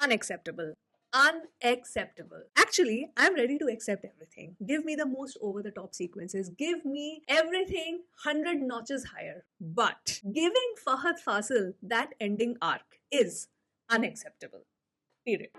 Unacceptable. Unacceptable. Actually, I'm ready to accept everything. Give me the most over the top sequences. Give me everything 100 notches higher. But giving Fahad Fasil that ending arc is unacceptable. Period.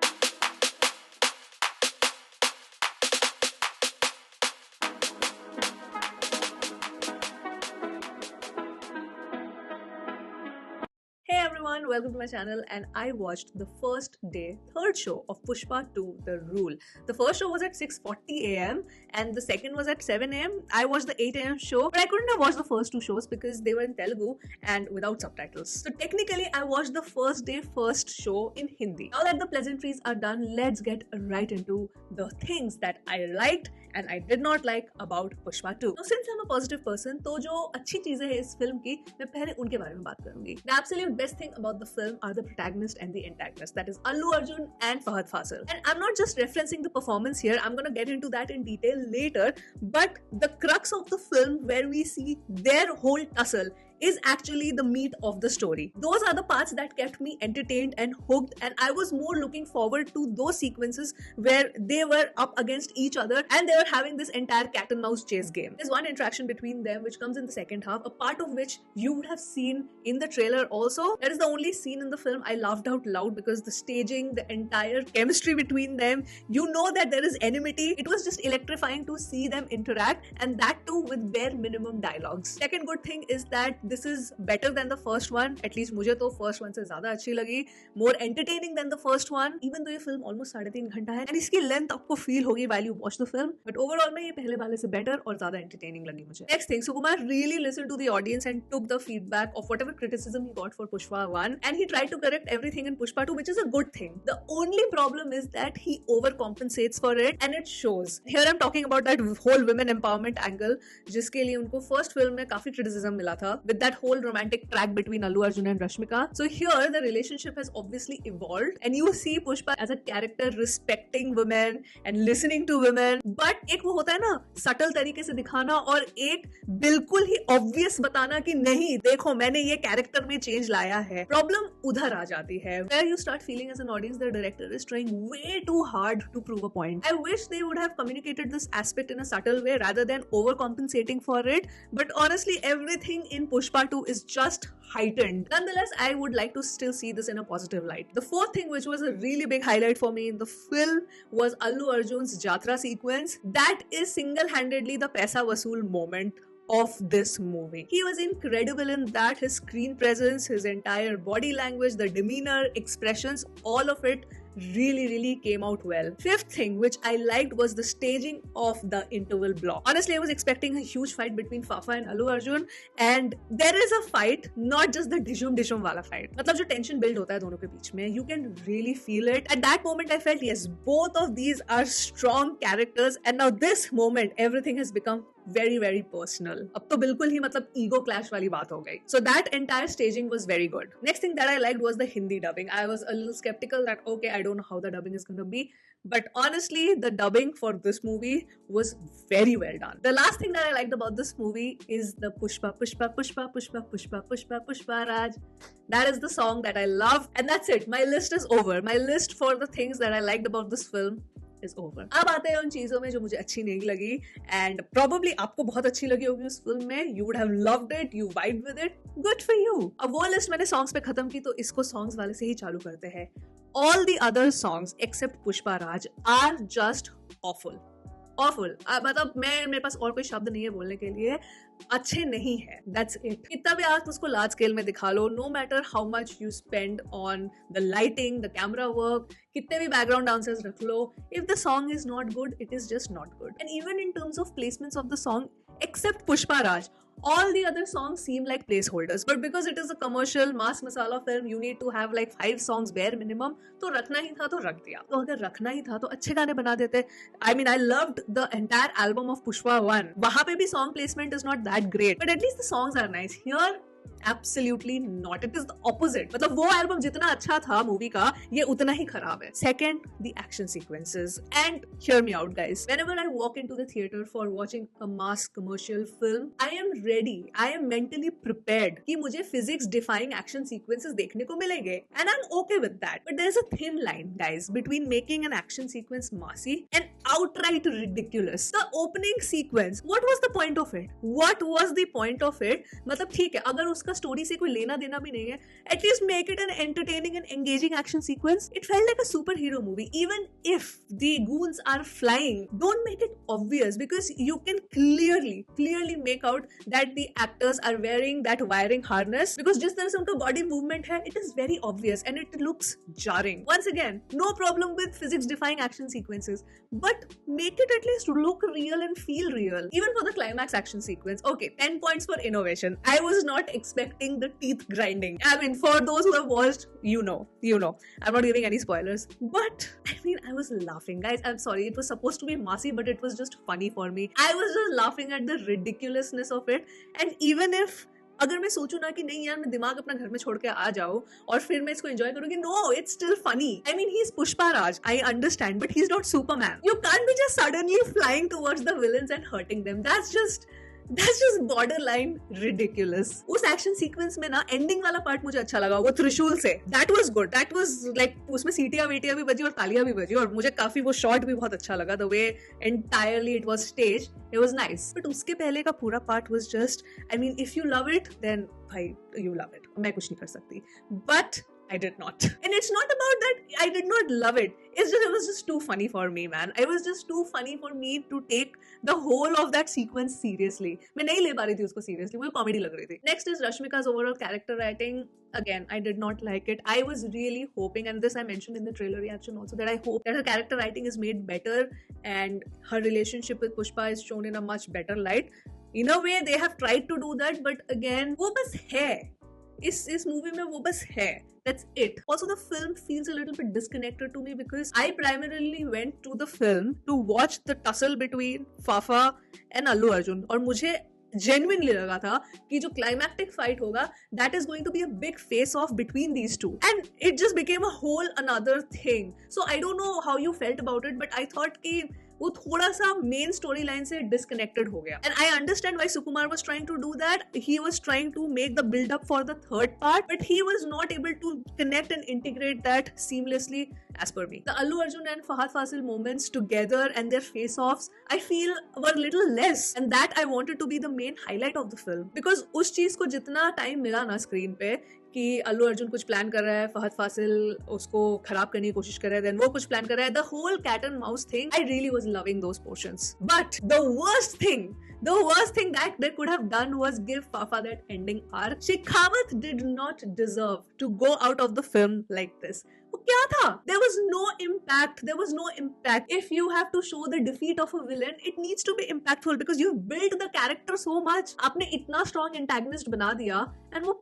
Hey everyone, welcome to my channel. And I watched the first day, third show of Pushpa 2, The Rule. The first show was at 6:40 a.m. and the second was at 7 a.m. I watched the 8 a.m. show, but I couldn't have watched the first two shows because they were in Telugu and without subtitles. So technically, I watched the first day, first show in Hindi. Now that the pleasantries are done, let's get right into the things that I liked and I did not like about Pushpa 2. Now, since I'm a positive person, तो जो अच्छी चीजें हैं इस film की, मैं पहले उनके बारे में बात करूंगी. The absolute best thing about the film are the protagonist and the antagonist. That is Allu Arjun and Fahad Fasil. And I'm not just referencing the performance here. I'm gonna get into that in detail later. But the crux of the film, where we see their whole tussle, is actually the meat of the story. Those are the parts that kept me entertained and hooked, and I was more looking forward to those sequences where they were up against each other and they were having this entire cat and mouse chase game. There's one interaction between them which comes in the second half, a part of which you would have seen in the trailer also. That is the only scene in the film I laughed out loud because the staging, the entire chemistry between them, you know that there is enmity. It was just electrifying to see them interact, and that too with bare minimum dialogues. Second good thing is that this is better than the first one. At least मुझे तो first one से ज़्यादा अच्छी लगी. More entertaining than the first one. Even though ये film almost 3.5 घंटा है, and इसकी length आपको feel होगी while you watch the film. But overall में ये पहले वाले से better और ज़्यादा entertaining लगी मुझे. Next thing, Sukumar really listened to the audience and took the feedback of whatever criticism he got for Pushpa 1, and he tried to correct everything in Pushpa 2, which is a good thing. The only problem is that he overcompensates for it, and it shows. Here I'm talking about that whole women empowerment angle, जिसके लिए उनको first film में काफी criticism मिला था, with that whole romantic track between Allu Arjun and Rashmika. So here the relationship has obviously evolved, and you see Pushpa as a character respecting women and listening to women. But एक वो होता है ना subtle तरीके से दिखाना, और एक बिल्कुल ही obvious बताना कि नहीं देखो मैंने ये character में change लाया है. Problem उधर आ जाती है, where you start feeling as an audience the director is trying way too hard to prove a point. I wish they would have communicated this aspect in a subtle way rather than overcompensating for it. But honestly, everything in Pushpa 2 is just heightened. Nonetheless, I would like to still see this in a positive light. The fourth thing, which was a really big highlight for me in the film, was Allu Arjun's Jatra sequence. That is single-handedly the paisa vasool moment of this movie. He was incredible in that. His screen presence, his entire body language, the demeanor, expressions, all of it really came out well. Fifth thing which I liked was the staging of the interval block. Honestly, I was expecting a huge fight between Fafa and Allu Arjun, and there is a fight, not just the dishum wala fight. मतलब जो tension build होता है दोनों के बीच में, you can really feel it. At that moment I felt yes, both of these are strong characters, and now this moment everything has become very personal. अब तो बिल्कुल ही मतलब ego clash वाली बात हो गई. So that entire staging was very good. Next thing that I liked was the Hindi dubbing. I was a little skeptical that okay, I don't know how the dubbing is going to be, but honestly the dubbing for this movie was very well done. The last thing that I liked about this movie is the Pushpa Raj. That is the song that I love, and that's it. My list is over. My list for the things that I liked about this film is over. अब आते हैं उन चीजों में जो मुझे अच्छी नहीं लगी, and probably आपको बहुत अच्छी लगी होगी उस फिल्म में. You would have loved it, you vibed with it. Good for you. अब वो लिस्ट मैंने सॉन्ग्स पे खत्म की, तो इसको सॉन्ग्स वाले से ही चालू करते हैं. All the other songs except Pushpa Raj are just awful. मतलब मेरे पास और कोई शब्द नहीं है बोलने के लिए. अच्छे नहीं है, that's it. कितना भी आप उसको लार्ज स्केल में दिखा लो, no matter how much you spend on the lighting, the camera work, कितने भी background dancers रख लो, if the song is not good, it is just not good. And even in terms of placements of the song, except Pushpa Raj, all the other songs seem like placeholders. But because it is a commercial mass masala film, you need to have like 5 songs bare minimum. तो रखना ही था तो रख दिया. तो अगर रखना ही था तो अच्छे गाने बना देते. I mean, I loved the entire album of Pushpa 1. वहाँ पे भी song placement is not that great, but at least the songs are nice. Here, Absolutely not. It is the opposite. मतलब वो एल्बम जितना अच्छा था मूवी का, ये उतना ही खराब है. Second, the action sequences. And hear me out, guys. Whenever I walk into the theater for watching a mass commercial film, I am ready. I am mentally prepared कि मुझे physics defying action sequences देखने को मिलेंगे. And I'm okay with that. But there's a thin line, guys, between making an action sequence massy and outright ridiculous. The opening sequence, what was the point of it? What was the point of it? मतलब ठीक है, अगर उसका story से कोई लेना देना भी नहीं है, at least make it an entertaining and engaging action sequence. It felt like a superhero movie. Even if the goons are flying, don't make it obvious, because you can clearly make out that the actors are wearing that wiring harness, because जिस तरह से उनका body movement है, it is very obvious and it looks jarring. Once again, no problem with physics defying action sequences, but make it at least look real and feel real. Even for the climax action sequence, okay, 10 points for innovation. I was not expecting the teeth grinding. I mean, for those who have watched, you know. I'm not giving any spoilers, but I mean, I was laughing, guys. I'm sorry, it was supposed to be massy, but it was just funny for me. I was just laughing at the ridiculousness of it. And even if अगर मैं सोचूं ना कि नहीं यार मैं दिमाग अपना घर में छोड़ के आ जाऊं और फिर मैं इसको एंजॉय करूंगी, no, it's still funny. I mean, he is Pushpa Raj, I understand, but he is not Superman. You can't be just suddenly flying towards the villains and hurting them. That's just borderline ridiculous. उस action sequence में ना ending वाला part मुझे अच्छा लगा, वो त्रिशूल से. That was good. That was like उसमें सीटियां वीटियां भी बजी और तालियां भी बजी, और मुझे काफी वो शॉट भी बहुत अच्छा लगा. The way entirely it was staged, it was nice. But उसके पहले का पूरा part was just, I mean, if you love it, then भाई you love it. मैं कुछ नहीं कर सकती. But I did not. And it's not about that I did not love it. It was just too funny for me, man. It was just too funny for me to take the whole of that sequence seriously. मैं नहीं ले पा रही थी उसको seriously. मुझे comedy लग रही थी. Next is Rashmika's overall character writing. Again, I did not like it. I was really hoping, and this I mentioned in the trailer reaction also, that I hope that her character writing is made better and her relationship with Pushpa is shown in a much better light. In a way, they have tried to do that, but again, वो बस है. इस movie में वो बस है. That's it. Also, the film feels a little bit disconnected to me because I primarily went to the film to watch the tussle between Fafa and Allu Arjun. और मुझे genuinely लगा था कि जो climactic fight होगा, that is going to be a big face off between these two. And it just became a whole another thing. So I don't know how you felt about it, but I thought कि वो थोड़ा सा main story line से disconnected हो गया. And I understand why Sukumar was trying to do that. He was trying to make the build up for the third part, but he was not able to connect and integrate that seamlessly as per me. The Allu Arjun and Fahad Fasil moments together and their face-offs, I feel, were little less, and that I wanted to be the main highlight of the film. Because उस चीज को जितना time मिला ना screen पे कि अल्लू अर्जुन कुछ plan कर रहा है, फहद फासिल उसको खराब करने की कोशिश कर रहा है, देन वो कुछ प्लान कर रहा है, the whole cat and mouse thing, I really was loving those portions. But the worst thing that they could have done was give Fafa that ending arc. Shekhawat did not deserve to go out of the film like this. वो क्या था? There was no impact. If you have to show the defeat of a villain, it needs to be impactful because you've built the character so much. आपने इतना strong antagonist बना दिया and वो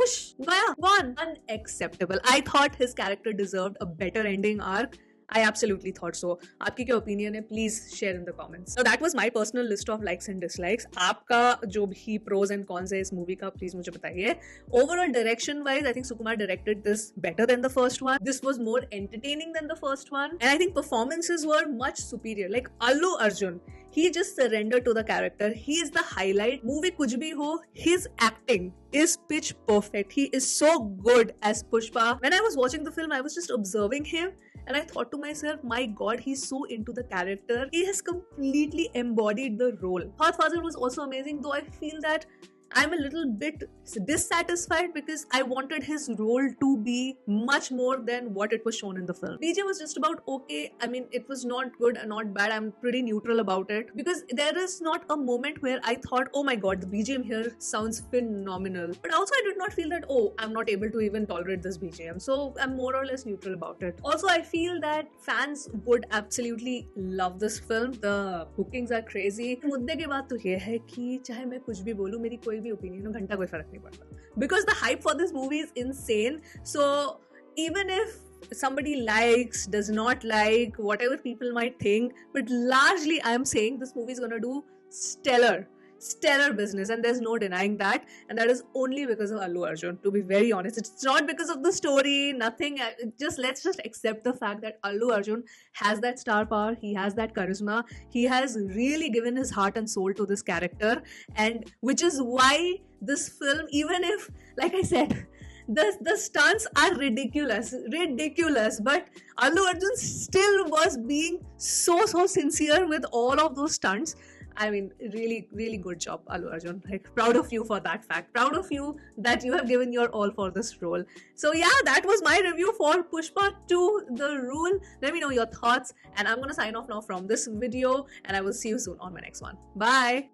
push gaya, gone. Unacceptable. I thought his character deserved a better ending arc. I absolutely thought so. आपकी क्या opinion है? Please share in the comments. So that was my personal list of likes and dislikes. आपका जो भी pros and cons है इस movie का, please मुझे बताइए. Overall direction wise, I think Sukumar directed this better than the first one. This was more entertaining than the first one. And I think performances were much superior. Like Allu Arjun, he just surrendered to the character. He is the highlight. Movie kuch bhi ho, his acting is pitch perfect. He is so good as Pushpa. When I was watching the film, I was just observing him. And I thought to myself, my God, he's so into the character. He has completely embodied the role. Fahad Fazil was also amazing, though I feel that I'm a little bit dissatisfied because I wanted his role to be much more than what it was shown in the film. BJ was just about okay. I mean, it was not good and not bad. I'm pretty neutral about it because there is not a moment where I thought, oh my God, the BGM here sounds phenomenal. But also I did not feel that, oh, I'm not able to even tolerate this BGM. So I'm more or less neutral about it. Also, I feel that fans would absolutely love this film. The bookings are crazy. मुद्दे की बात तो ये है कि चाहे मैं कुछ भी बोलूं, मेरी कोई भी ओपिनियन घंटा कोई फर्क नहीं पड़ता. Because the hype for this movie is insane. So even if somebody likes, does not like, whatever people might think, but largely I am saying this movie is gonna do stellar. stellar business, and there's no denying that. And that is only because of Allu Arjun, to be very honest. It's not because of the story, nothing. Just let's just accept the fact that Allu Arjun has that star power, he has that charisma, he has really given his heart and soul to this character, and which is why this film, even if, like I said, the stunts are ridiculous, but Allu Arjun still was being so sincere with all of those stunts. I mean, really good job, Allu Arjun. Like, proud of you for that fact. Proud of you that you have given your all for this role. So yeah, that was my review for Pushpa 2, The Rule. Let me know your thoughts, and I'm gonna sign off now from this video, and I will see you soon on my next one. Bye.